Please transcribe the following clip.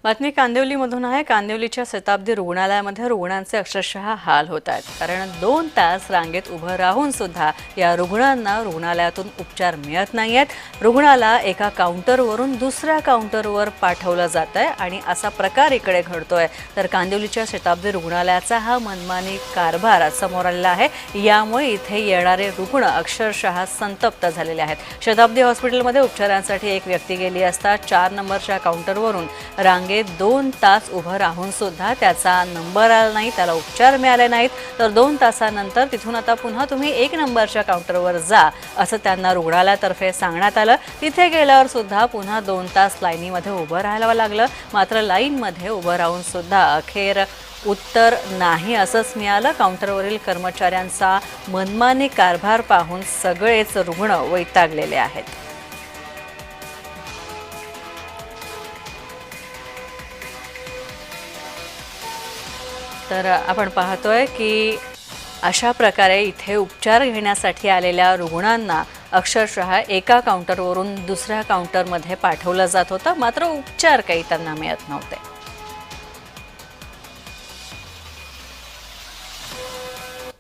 बातमी कांदिवलीमधून आहे। कांदिवलीच्या शताब्दी रुग्णालयामध्ये रुग्णांचे अक्षरशः हाल होत आहेत, कारण 2 तास रांगेत उभं राहून सुद्धा या रुग्णांना रुग्णालयातून उपचार मिळत नाहीयेत। रुग्णाला एका काउंटरवरून दुसऱ्या काउंटरवर पाठवलं जात आहे आणि असा प्रकार इकडे घडतोय। तर कांदिवलीच्या शताब्दी रुग्णालयाचा हा मनमानी कारभार समोर आलेला आहे। यामुळे इथे येणारे रुग्ण अक्षरशः संतप्त झालेले आहेत। शताब्दी हॉस्पिटलमध्ये उपचारांसाठी एक व्यक्ती गेली असता 4 नंबरच्या काउंटरवरून रांगेत 2 तास उभं राहून सुद्धा त्याचा नंबर आला नाही, त्याला उपचार मिळाले नाहीत। तर 2 तासानंतर तिथून आता पुन्हा तुम्ही 1 नंबरच्या काउंटरवर जा असं त्यांना रुग्णालयातर्फे सांगण्यात आलं। तिथे गेल्यावर सुद्धा पुन्हा 2 तास लाईनीमध्ये उभं राहायला लागलं। मात्र लाईनमध्ये उभं राहून सुद्धा अखेर उत्तर नाही असंच मिळालं। काउंटरवरील कर्मचाऱ्यांचा मनमानी कारभार पाहून सगळेच रुग्ण वैतागलेले आहेत। तर आपण पाहतोय की अशा प्रकारे इथे उपचार घेण्यासाठी आलेल्या रुग्णांना अक्षरशः एका काउंटरवरून दुसऱ्या काउंटरमध्ये पाठवलं जात होतं, मात्र उपचार काही त्यांना मिळत नव्हते।